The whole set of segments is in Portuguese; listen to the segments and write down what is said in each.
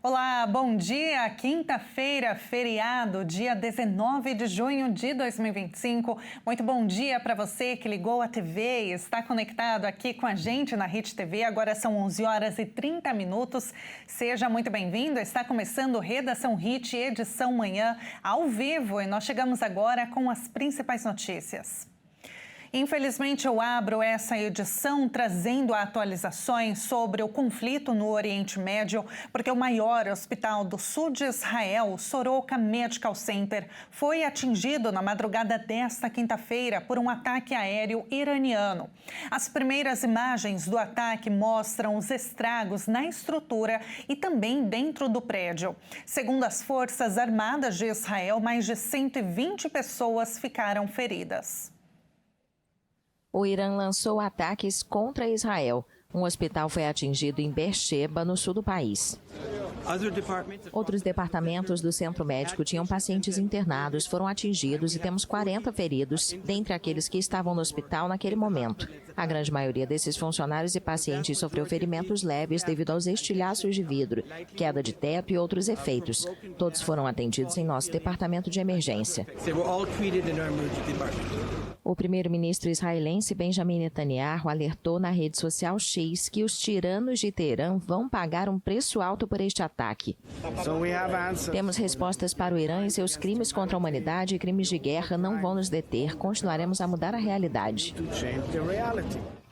Olá, bom dia. Quinta-feira, feriado, dia 19 de junho de 2025. Muito bom dia para você que ligou a TV e está conectado aqui com a gente na Hit TV. Agora são 11 horas e 30 minutos. Seja muito bem-vindo. Está começando Redação Hit, edição manhã, ao vivo. E nós chegamos agora com as principais notícias. Infelizmente, eu abro essa edição trazendo atualizações sobre o conflito no Oriente Médio, porque o maior hospital do sul de Israel, o Soroka Medical Center, foi atingido na madrugada desta quinta-feira por um ataque aéreo iraniano. As primeiras imagens do ataque mostram os estragos na estrutura e também dentro do prédio. Segundo as Forças Armadas de Israel, mais de 120 pessoas ficaram feridas. O Irã lançou ataques contra Israel. Um hospital foi atingido em Beersheba, no sul do país. Outros departamentos do centro médico tinham pacientes internados, foram atingidos e temos 40 feridos, dentre aqueles que estavam no hospital naquele momento. A grande maioria desses funcionários e pacientes sofreu ferimentos leves devido aos estilhaços de vidro, queda de teto e outros efeitos. Todos foram atendidos em nosso departamento de emergência. O primeiro-ministro israelense Benjamin Netanyahu alertou na rede social X que os tiranos de Teherã vão pagar um preço alto por este ataque. Temos respostas para o Irã e seus crimes contra a humanidade e crimes de guerra não vão nos deter. Continuaremos a mudar a realidade.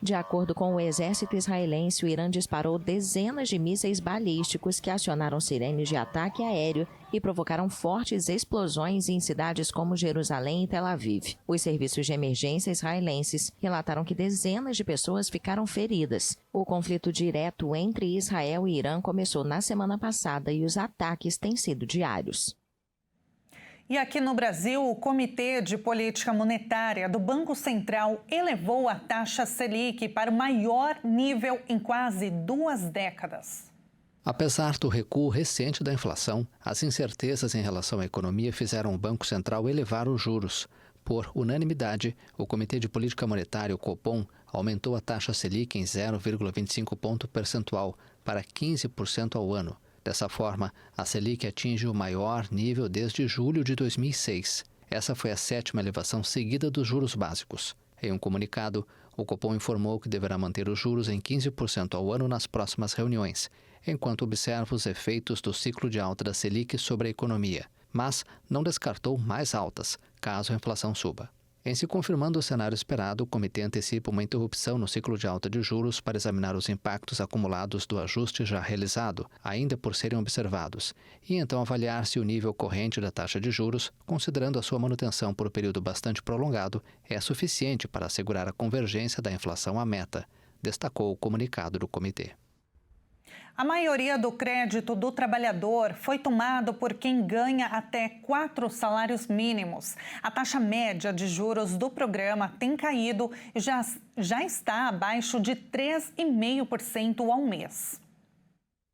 De acordo com o exército israelense, o Irã disparou dezenas de mísseis balísticos que acionaram sirenes de ataque aéreo e provocaram fortes explosões em cidades como Jerusalém e Tel Aviv. Os serviços de emergência israelenses relataram que dezenas de pessoas ficaram feridas. O conflito direto entre Israel e Irã começou na semana passada e os ataques têm sido diários. E aqui no Brasil, o Comitê de Política Monetária do Banco Central elevou a taxa Selic para o maior nível em quase 2 décadas. Apesar do recuo recente da inflação, as incertezas em relação à economia fizeram o Banco Central elevar os juros. Por unanimidade, o Comitê de Política Monetária, o Copom, aumentou a taxa Selic em 0,25 ponto percentual para 15% ao ano. Dessa forma, a Selic atinge o maior nível desde julho de 2006. Essa foi a 7ª elevação seguida dos juros básicos. Em um comunicado, o Copom informou que deverá manter os juros em 15% ao ano nas próximas reuniões, enquanto observa os efeitos do ciclo de alta da Selic sobre a economia, mas não descartou mais altas, caso a inflação suba. Em se confirmando o cenário esperado, o comitê antecipa uma interrupção no ciclo de alta de juros para examinar os impactos acumulados do ajuste já realizado, ainda por serem observados, e então avaliar se o nível corrente da taxa de juros, considerando a sua manutenção por um período bastante prolongado, é suficiente para assegurar a convergência da inflação à meta, destacou o comunicado do comitê. A maioria do crédito do trabalhador foi tomado por quem ganha até 4 salários mínimos. A taxa média de juros do programa tem caído e já está abaixo de 3,5% ao mês.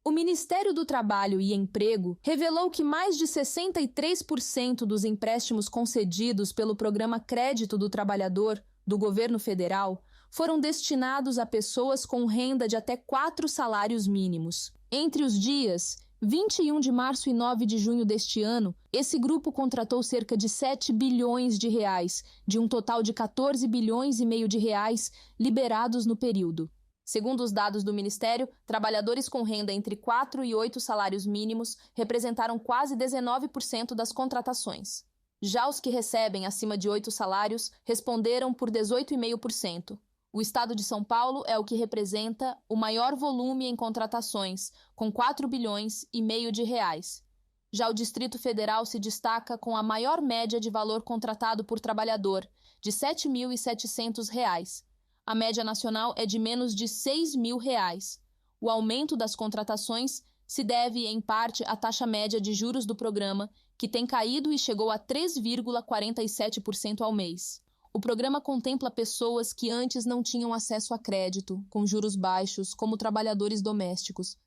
O Ministério do Trabalho e Emprego revelou que mais de 63% dos empréstimos concedidos pelo programa Crédito do Trabalhador do governo federal foram destinados a pessoas com renda de até 4 salários mínimos. Entre os dias 21 de março e 9 de junho deste ano, esse grupo contratou cerca de 7 bilhões de reais, de um total de 14 bilhões e meio de reais liberados no período. Segundo os dados do Ministério, trabalhadores com renda entre 4 e 8 salários mínimos representaram quase 19% das contratações. Já os que recebem acima de 8 salários responderam por 18,5%. O estado de São Paulo é o que representa o maior volume em contratações, com 4 bilhões e meio de reais. Já o Distrito Federal se destaca com a maior média de valor contratado por trabalhador, de R$ 7.700. A média nacional é de menos de R$ 6.000. O aumento das contratações se deve, em parte, à taxa média de juros do programa, que tem caído e chegou a 3,47% ao mês. O programa contempla pessoas que antes não tinham acesso a crédito, com juros baixos, como trabalhadores domésticos.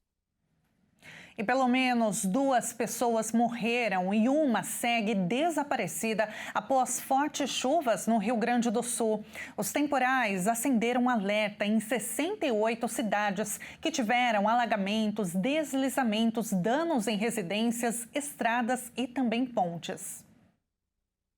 E pelo menos 2 pessoas morreram e uma segue desaparecida após fortes chuvas no Rio Grande do Sul. Os temporais acenderam alerta em 68 cidades que tiveram alagamentos, deslizamentos, danos em residências, estradas e também pontes.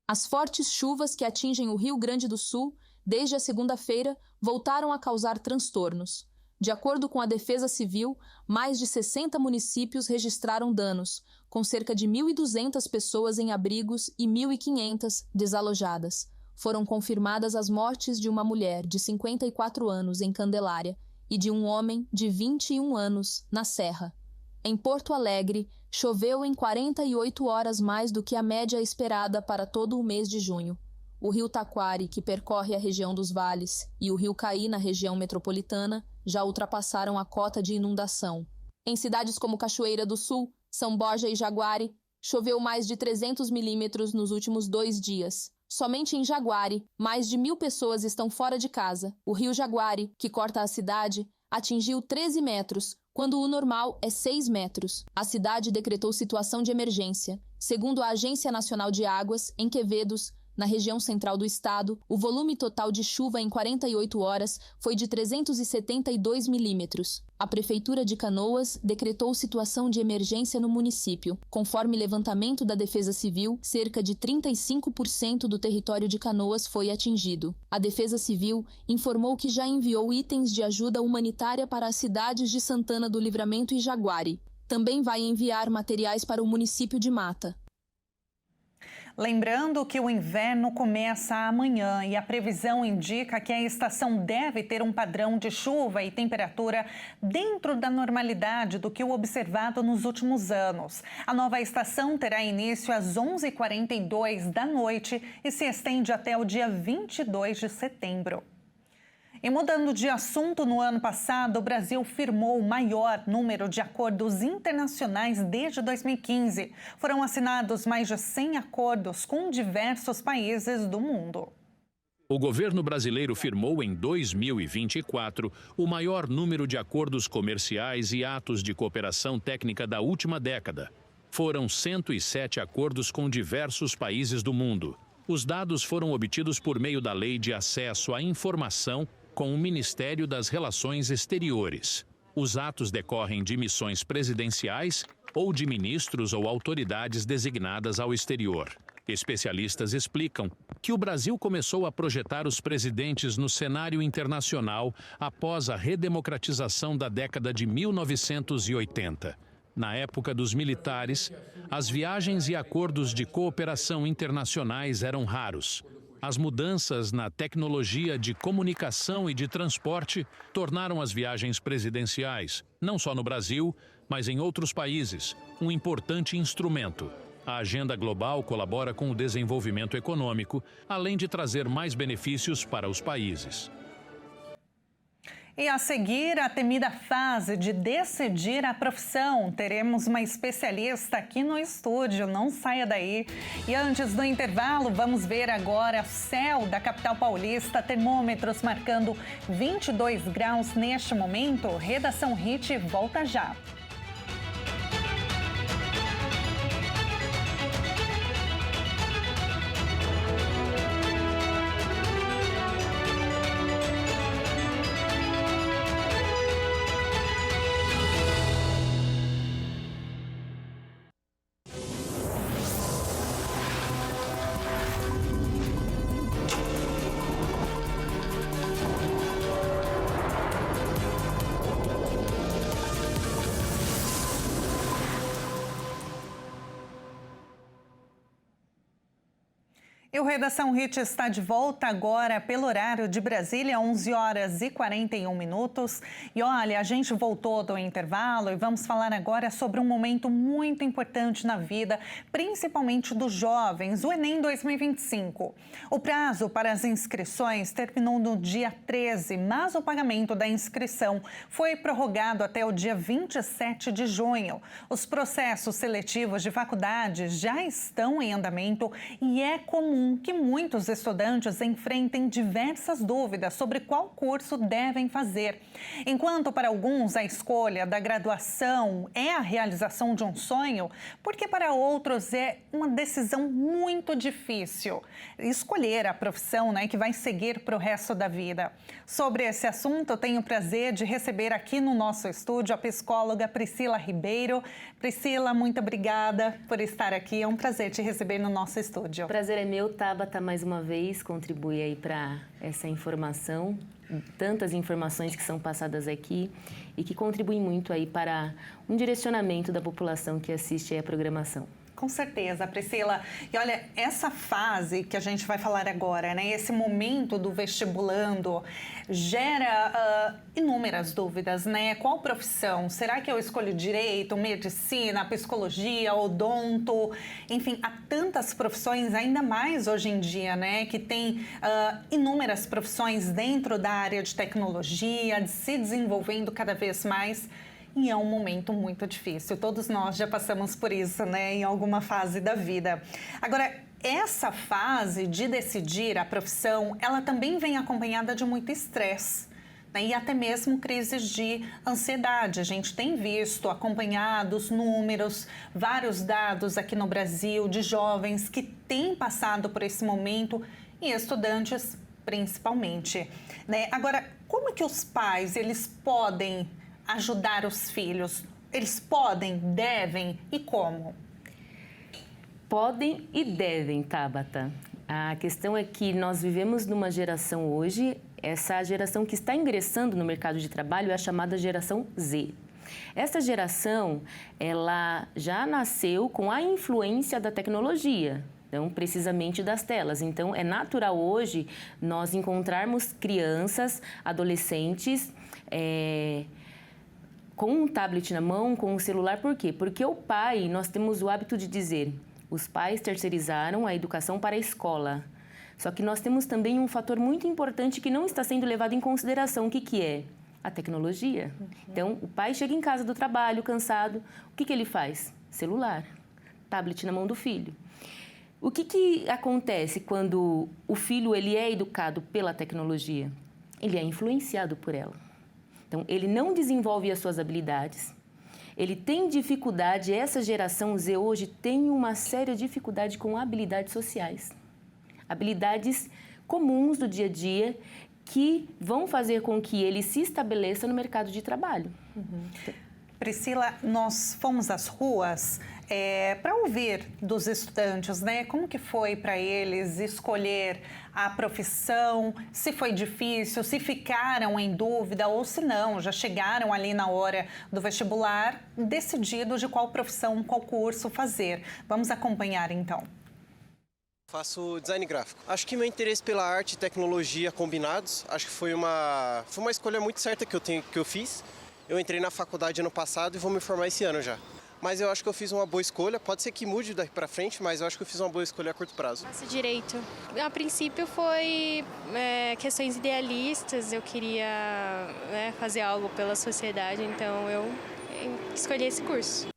As fortes chuvas que atingem o Rio Grande do Sul, desde a segunda-feira, voltaram a causar transtornos. De acordo com a Defesa Civil, mais de 60 municípios registraram danos, com cerca de 1.200 pessoas em abrigos e 1.500 desalojadas. Foram confirmadas as mortes de uma mulher de 54 anos em Candelária e de um homem de 21 anos na Serra. Em Porto Alegre, choveu em 48 horas mais do que a média esperada para todo o mês de junho. O rio Taquari, que percorre a região dos vales, e o rio Caí, na região metropolitana, já ultrapassaram a cota de inundação. Em cidades como Cachoeira do Sul, São Borja e Jaguari, choveu mais de 300 milímetros nos últimos 2 dias. Somente em Jaguari, mais de 1.000 pessoas estão fora de casa. O rio Jaguari, que corta a cidade, atingiu 13 metros, quando o normal é 6 metros. A cidade decretou situação de emergência. Segundo a Agência Nacional de Águas, em Quevedos, na região central do estado, o volume total de chuva em 48 horas foi de 372 milímetros. A Prefeitura de Canoas decretou situação de emergência no município. Conforme levantamento da Defesa Civil, cerca de 35% do território de Canoas foi atingido. A Defesa Civil informou que já enviou itens de ajuda humanitária para as cidades de Santana do Livramento e Jaguari. Também vai enviar materiais para o município de Mata. Lembrando que o inverno começa amanhã e a previsão indica que a estação deve ter um padrão de chuva e temperatura dentro da normalidade do que o observado nos últimos anos. A nova estação terá início às 11h42 da noite e se estende até o dia 22 de setembro. E mudando de assunto, no ano passado, o Brasil firmou o maior número de acordos internacionais desde 2015. Foram assinados mais de 100 acordos com diversos países do mundo. O governo brasileiro firmou em 2024 o maior número de acordos comerciais e atos de cooperação técnica da última década. Foram 107 acordos com diversos países do mundo. Os dados foram obtidos por meio da Lei de Acesso à Informação com o Ministério das Relações Exteriores. Os atos decorrem de missões presidenciais ou de ministros ou autoridades designadas ao exterior. Especialistas explicam que o Brasil começou a projetar os presidentes no cenário internacional após a redemocratização da década de 1980. Na época dos militares, as viagens e acordos de cooperação internacionais eram raros. As mudanças na tecnologia de comunicação e de transporte tornaram as viagens presidenciais, não só no Brasil, mas em outros países, um importante instrumento. A agenda global colabora com o desenvolvimento econômico, além de trazer mais benefícios para os países. E a seguir, a temida fase de decidir a profissão. Teremos uma especialista aqui no estúdio, não saia daí. E antes do intervalo, vamos ver agora o céu da capital paulista, termômetros marcando 22 graus neste momento. Redação Hit volta já. E o Redação Hit está de volta agora pelo horário de Brasília, 11h41. E olha, a gente voltou do intervalo e vamos falar agora sobre um momento muito importante na vida, principalmente dos jovens, o Enem 2025. O prazo para as inscrições terminou no dia 13, mas o pagamento da inscrição foi prorrogado até o dia 27 de junho. Os processos seletivos de faculdades já estão em andamento e é comum comum que muitos estudantes enfrentem diversas dúvidas sobre qual curso devem fazer. Enquanto para alguns a escolha da graduação é a realização de um sonho, porque para outros é uma decisão muito difícil escolher a profissão, que vai seguir para o resto da vida. Sobre esse assunto, eu tenho o prazer de receber aqui no nosso estúdio a psicóloga Priscila Ribeiro. Priscila, muito obrigada por estar aqui. É um prazer te receber no nosso estúdio. O prazer é meu, Tabata, mais uma vez, contribui aí para essa informação, tantas informações que são passadas aqui e que contribuem muito aí para um direcionamento da população que assiste aí a programação. Com certeza, Priscila. E olha, essa fase que a gente vai falar agora, esse momento do vestibulando, gera inúmeras dúvidas, Qual profissão? Será que eu escolho direito, medicina, psicologia, odonto? Enfim, há tantas profissões, ainda mais hoje em dia, que tem inúmeras profissões dentro da área de tecnologia, se desenvolvendo cada vez mais. E é um momento muito difícil. Todos nós já passamos por isso, em alguma fase da vida. Agora, essa fase de decidir a profissão, ela também vem acompanhada de muito estresse, e até mesmo crises de ansiedade. A gente tem visto, acompanhado os números, vários dados aqui no Brasil de jovens que têm passado por esse momento e estudantes principalmente, Agora, como que os pais, eles podem ajudar os filhos? Eles podem, devem e como? Podem e devem, Tabata. A questão é que nós vivemos numa geração hoje, essa geração que está ingressando no mercado de trabalho é a chamada geração Z. Essa geração, ela já nasceu com a influência da tecnologia, então, precisamente das telas. Então, é natural hoje nós encontrarmos crianças, adolescentes, com um tablet na mão, com um celular. Por quê? Porque o pai, nós temos o hábito de dizer, os pais terceirizaram a educação para a escola. Só que nós temos também um fator muito importante que não está sendo levado em consideração. O que é? A tecnologia. Então, o pai chega em casa do trabalho, cansado, o que ele faz? Celular, tablet na mão do filho. O que acontece quando o filho ele é educado pela tecnologia? Ele é influenciado por ela. Então, ele não desenvolve as suas habilidades, ele tem dificuldade, essa geração Z hoje tem uma séria dificuldade com habilidades sociais. Habilidades comuns do dia a dia que vão fazer com que ele se estabeleça no mercado de trabalho. Priscila, nós fomos às ruas para ouvir dos estudantes, como que foi para eles escolher a profissão, se foi difícil, se ficaram em dúvida ou se não, já chegaram ali na hora do vestibular decididos de qual profissão, qual curso fazer. Vamos acompanhar então. Faço design gráfico. Acho que meu interesse pela arte e tecnologia combinados, acho que foi uma escolha muito certa que eu fiz. Eu entrei na faculdade ano passado e vou me formar esse ano já. Mas eu acho que eu fiz uma boa escolha. Pode ser que mude daqui para frente, mas eu acho que eu fiz uma boa escolha a curto prazo. Faço direito. A princípio foi questões idealistas. Eu queria fazer algo pela sociedade, então eu escolhi esse curso.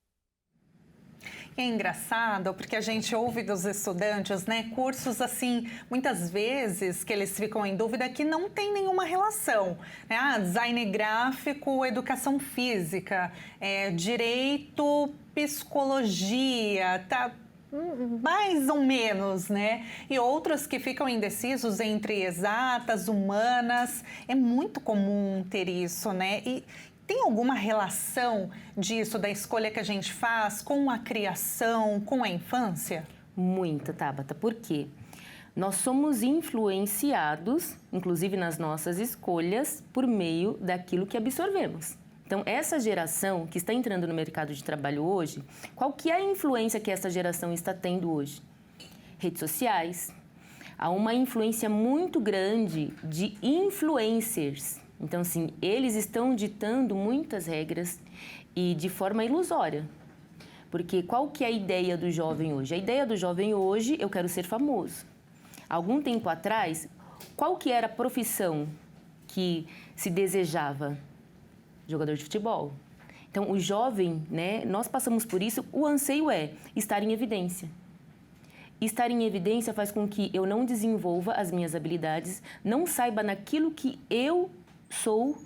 É engraçado porque a gente ouve dos estudantes, cursos assim, muitas vezes que eles ficam em dúvida que não tem nenhuma relação. Design gráfico, educação física, direito, psicologia, tá mais ou menos, E outros que ficam indecisos entre exatas, humanas. É muito comum ter isso, E tem alguma relação disso, da escolha que a gente faz com a criação, com a infância? Muita, Tabata. Por quê? Nós somos influenciados, inclusive nas nossas escolhas, por meio daquilo que absorvemos. Então, essa geração que está entrando no mercado de trabalho hoje, qual que é a influência que essa geração está tendo hoje? Redes sociais. Há uma influência muito grande de influencers. Então, assim, eles estão ditando muitas regras e de forma ilusória. Porque qual que é a ideia do jovem hoje? A ideia do jovem hoje, eu quero ser famoso. Algum tempo atrás, qual que era a profissão que se desejava? Jogador de futebol. Então, o jovem, nós passamos por isso, o anseio é estar em evidência. estar em evidência faz com que eu não desenvolva as minhas habilidades, não saiba naquilo que eu sou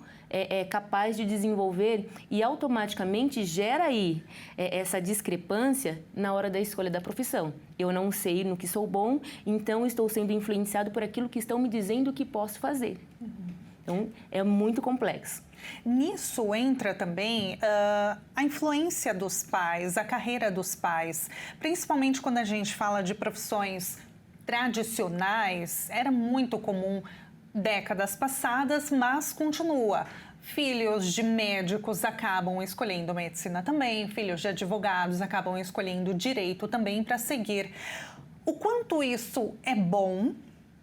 capaz de desenvolver e automaticamente gera aí essa discrepância na hora da escolha da profissão. Eu não sei no que sou bom, então estou sendo influenciado por aquilo que estão me dizendo que posso fazer. Então, é muito complexo. Nisso entra também a influência dos pais, a carreira dos pais. Principalmente quando a gente fala de profissões tradicionais, era muito comum décadas passadas, mas continua. Filhos de médicos acabam escolhendo medicina também, filhos de advogados acabam escolhendo direito também para seguir. O quanto isso é bom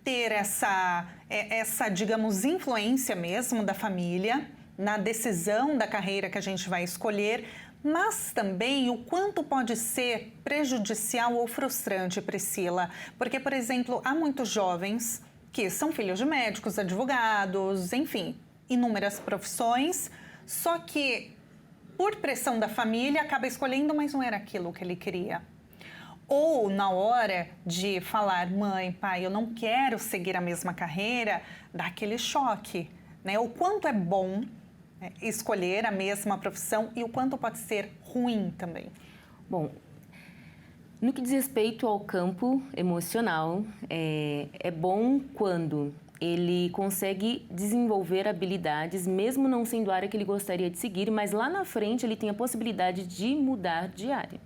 ter essa, digamos, influência mesmo da família na decisão da carreira que a gente vai escolher, mas também o quanto pode ser prejudicial ou frustrante, Priscila. Porque, por exemplo, há muitos jovens que são filhos de médicos, advogados, enfim, inúmeras profissões, só que por pressão da família acaba escolhendo, mas não era aquilo que ele queria. Ou na hora de falar, mãe, pai, eu não quero seguir a mesma carreira, dá aquele choque, né? O quanto é bom escolher a mesma profissão e o quanto pode ser ruim também. Bom, no que diz respeito ao campo emocional, é bom quando ele consegue desenvolver habilidades, mesmo não sendo a área que ele gostaria de seguir, mas lá na frente ele tem a possibilidade de mudar de área,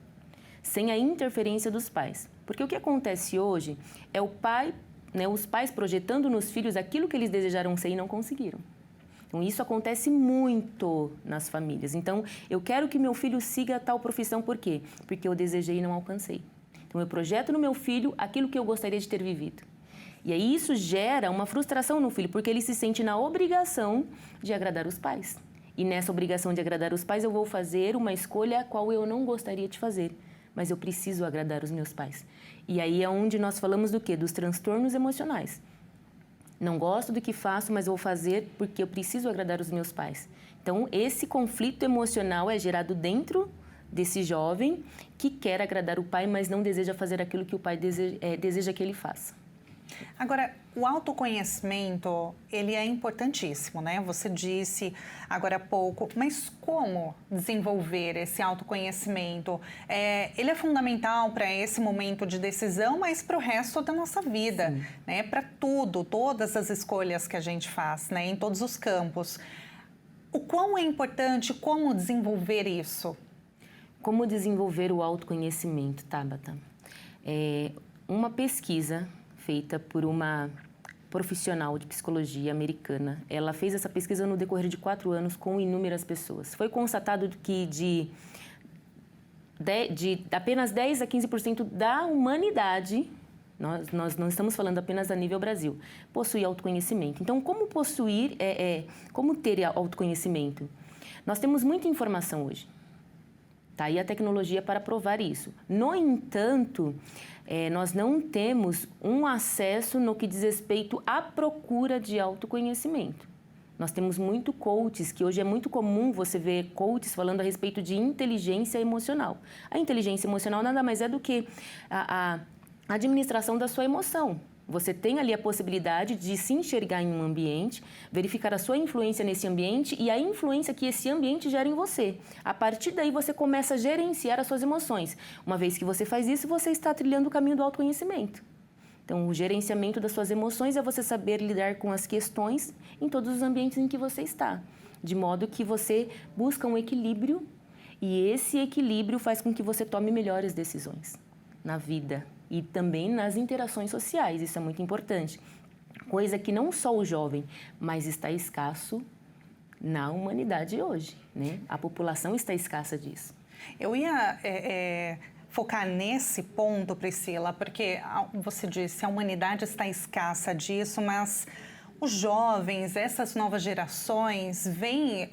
sem a interferência dos pais. Porque o que acontece hoje é o pai, né, os pais projetando nos filhos aquilo que eles desejaram ser e não conseguiram. Então, isso acontece muito nas famílias. Então, eu quero que meu filho siga tal profissão, por quê? Porque eu desejei e não alcancei. Então, eu projeto no meu filho aquilo que eu gostaria de ter vivido. E aí, isso gera uma frustração no filho, porque ele se sente na obrigação de agradar os pais. E nessa obrigação de agradar os pais, eu vou fazer uma escolha a qual eu não gostaria de fazer. Mas eu preciso agradar os meus pais. E aí é onde nós falamos do quê? Dos transtornos emocionais. Não gosto do que faço, mas vou fazer porque eu preciso agradar os meus pais. Então, esse conflito emocional é gerado dentro desse jovem que quer agradar o pai, mas não deseja fazer aquilo que o pai deseja que ele faça. Agora, o autoconhecimento, ele é importantíssimo, né? Você disse agora há pouco, mas como desenvolver esse autoconhecimento? Ele é fundamental para esse momento de decisão, mas para o resto da nossa vida, né? Para tudo, todas as escolhas que a gente faz, né? Em todos os campos. O quão é importante, como desenvolver isso? Como desenvolver o autoconhecimento, Tabata? Uma pesquisa feita por uma profissional de psicologia americana. Ela fez essa pesquisa no decorrer de 4 anos com inúmeras pessoas. Foi constatado que de apenas 10 a 15% da humanidade, nós não estamos falando apenas a nível Brasil, possui autoconhecimento. Então, como como ter autoconhecimento? Nós temos muita informação hoje. Tá aí a tecnologia para provar isso. No entanto, nós não temos um acesso no que diz respeito à procura de autoconhecimento. Nós temos muito coaches, que hoje é muito comum você ver coaches falando a respeito de inteligência emocional. A inteligência emocional nada mais é do que a administração da sua emoção. Você tem ali a possibilidade de se enxergar em um ambiente, verificar a sua influência nesse ambiente e a influência que esse ambiente gera em você. A partir daí, você começa a gerenciar as suas emoções. Uma vez que você faz isso, você está trilhando o caminho do autoconhecimento. Então, o gerenciamento das suas emoções é você saber lidar com as questões em todos os ambientes em que você está, de modo que você busca um equilíbrio e esse equilíbrio faz com que você tome melhores decisões na vida e também nas interações sociais. Isso é muito importante. Coisa que não só o jovem, mas está escasso na humanidade hoje, né? A população está escassa disso. Eu ia focar nesse ponto, Priscila, porque você disse a humanidade está escassa disso, mas os jovens, essas novas gerações, vêm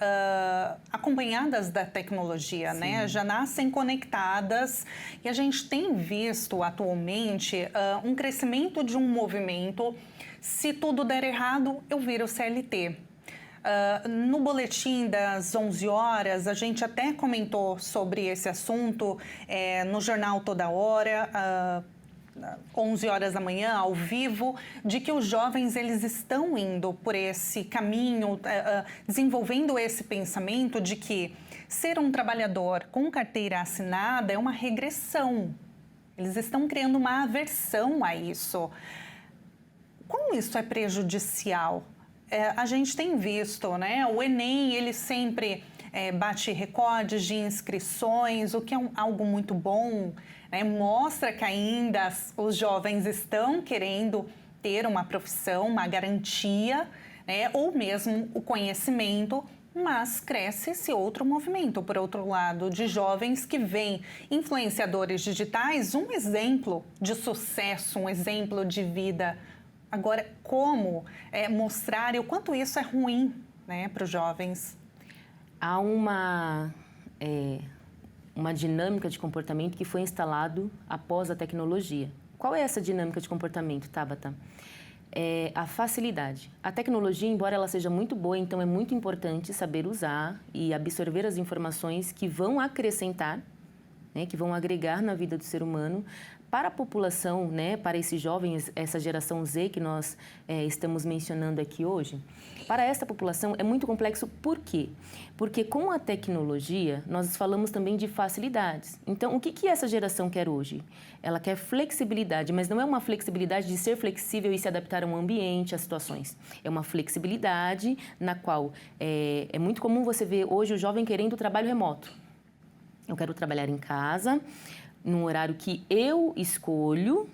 acompanhadas da tecnologia, né? Já nascem conectadas e a gente tem visto atualmente um crescimento de um movimento. Se tudo der errado, eu viro CLT. No boletim das 11 horas, a gente até comentou sobre esse assunto no jornal Toda Hora. 11 horas da manhã, ao vivo, de que os jovens eles estão indo por esse caminho, desenvolvendo esse pensamento de que ser um trabalhador com carteira assinada é uma regressão. Eles estão criando uma aversão a isso. Como isso é prejudicial? A gente tem visto, né? O Enem, ele sempre bate recordes de inscrições, o que é algo muito bom, né? Mostra que ainda os jovens estão querendo ter uma profissão, uma garantia, né? Ou mesmo o conhecimento, mas cresce esse outro movimento, por outro lado, de jovens que veem influenciadores digitais, um exemplo de sucesso, um exemplo de vida. Agora, como mostrar e o quanto isso é ruim, né, para os jovens? Há uma dinâmica de comportamento que foi instalado após a tecnologia. Qual é essa dinâmica de comportamento, Tabata? É a facilidade. A tecnologia, embora ela seja muito boa, então é muito importante saber usar e absorver as informações que vão acrescentar, né, que vão agregar na vida do ser humano. Para a população, né, para esses jovens, essa geração Z que nós estamos mencionando aqui hoje, para essa população é muito complexo. Por quê? Porque com a tecnologia, nós falamos também de facilidades. Então, o que essa geração quer hoje? Ela quer flexibilidade, mas não é uma flexibilidade de ser flexível e se adaptar a um ambiente, a situações. É uma flexibilidade na qual é muito comum você ver hoje o jovem querendo trabalho remoto. Eu quero trabalhar em casa, num horário que eu escolho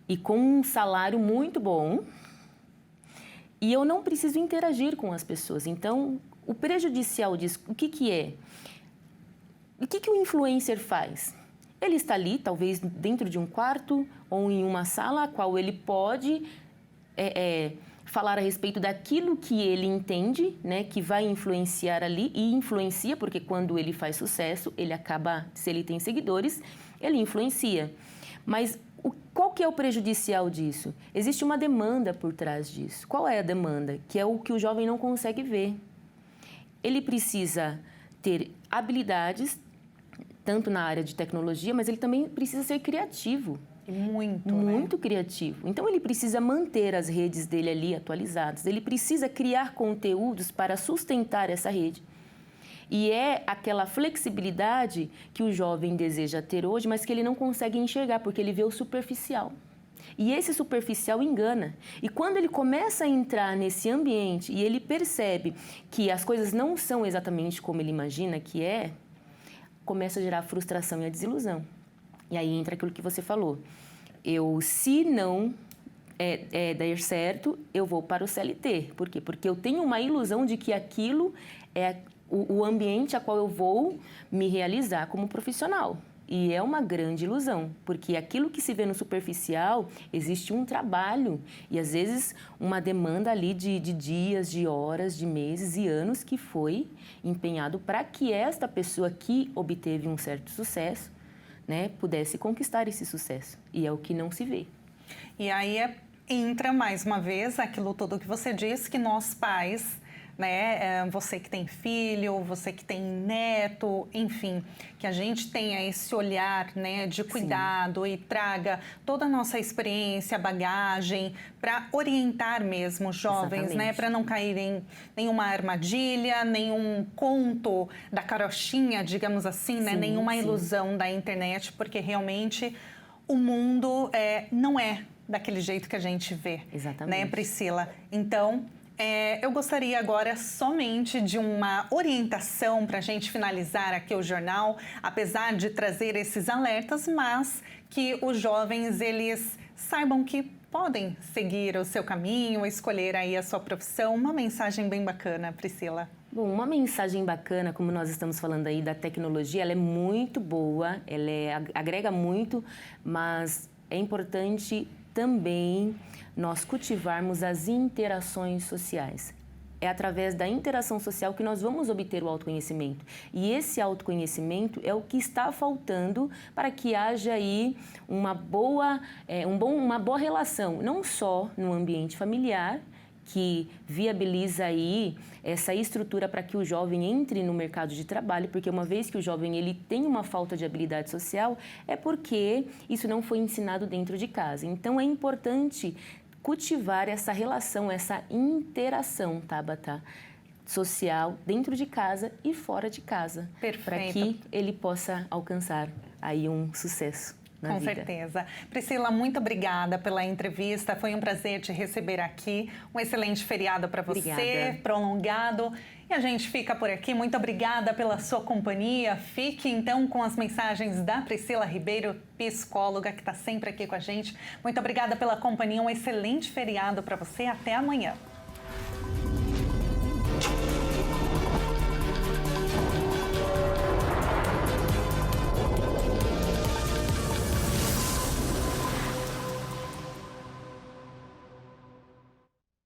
e com um salário muito bom, e eu não preciso interagir com as pessoas. Então, o prejudicial disso, o que é? O que o influencer faz? Ele está ali, talvez dentro de um quarto ou em uma sala, a qual ele pode falar a respeito daquilo que ele entende, né, que vai influenciar ali, e influencia, porque quando ele faz sucesso, ele acaba, se ele tem seguidores, ele influencia. Mas qual que é o prejudicial disso? Existe uma demanda por trás disso. Qual é a demanda? Que é o que o jovem não consegue ver. Ele precisa ter habilidades, tanto na área de tecnologia, mas ele também precisa ser criativo. Muito criativo. Então, ele precisa manter as redes dele ali atualizadas. Ele precisa criar conteúdos para sustentar essa rede. E é aquela flexibilidade que o jovem deseja ter hoje, mas que ele não consegue enxergar, porque ele vê o superficial. E esse superficial engana. E quando ele começa a entrar nesse ambiente e ele percebe que as coisas não são exatamente como ele imagina que começa a gerar a frustração e a desilusão. E aí entra aquilo que você falou. Se não der certo, eu vou para o CLT. Por quê? Porque eu tenho uma ilusão de que aquilo é o ambiente a qual eu vou me realizar como profissional. E é uma grande ilusão, porque aquilo que se vê no superficial, existe um trabalho e, às vezes, uma demanda ali de dias, de horas, de meses e anos que foi empenhado para que esta pessoa que obteve um certo sucesso, né, pudesse conquistar esse sucesso. E é o que não se vê. E aí entra, mais uma vez, aquilo tudo que você disse, que nós pais, né, você que tem filho, você que tem neto, enfim, que a gente tenha esse olhar, né, de cuidado. Sim. E traga toda a nossa experiência, bagagem, para orientar mesmo os jovens. Exatamente. Né, para não cair em nenhuma armadilha, nenhum conto da carochinha, digamos assim, né, nenhuma ilusão da internet, porque realmente o mundo não é daquele jeito que a gente vê. Exatamente. Né, Priscila? Então, eu gostaria agora somente de uma orientação para a gente finalizar aqui o jornal, apesar de trazer esses alertas, mas que os jovens, eles saibam que podem seguir o seu caminho, escolher aí a sua profissão. Uma mensagem bem bacana, Priscila. Bom, uma mensagem bacana, como nós estamos falando aí da tecnologia, ela é muito boa, agrega muito, mas é importante também nós cultivarmos as interações sociais. É através da interação social que nós vamos obter o autoconhecimento. E esse autoconhecimento é o que está faltando para que haja aí uma boa relação, não só no ambiente familiar, que viabiliza aí essa estrutura para que o jovem entre no mercado de trabalho, porque uma vez que o jovem ele tem uma falta de habilidade social, é porque isso não foi ensinado dentro de casa. Então, é importante cultivar essa relação, essa interação, Tabata, social dentro de casa e fora de casa, para que ele possa alcançar aí um sucesso. Com certeza. Priscila, muito obrigada pela entrevista. Foi um prazer te receber aqui. Um excelente feriado para você, prolongado. E a gente fica por aqui. Muito obrigada pela sua companhia. Fique, então, com as mensagens da Priscila Ribeiro, psicóloga, que está sempre aqui com a gente. Muito obrigada pela companhia. Um excelente feriado para você. Até amanhã.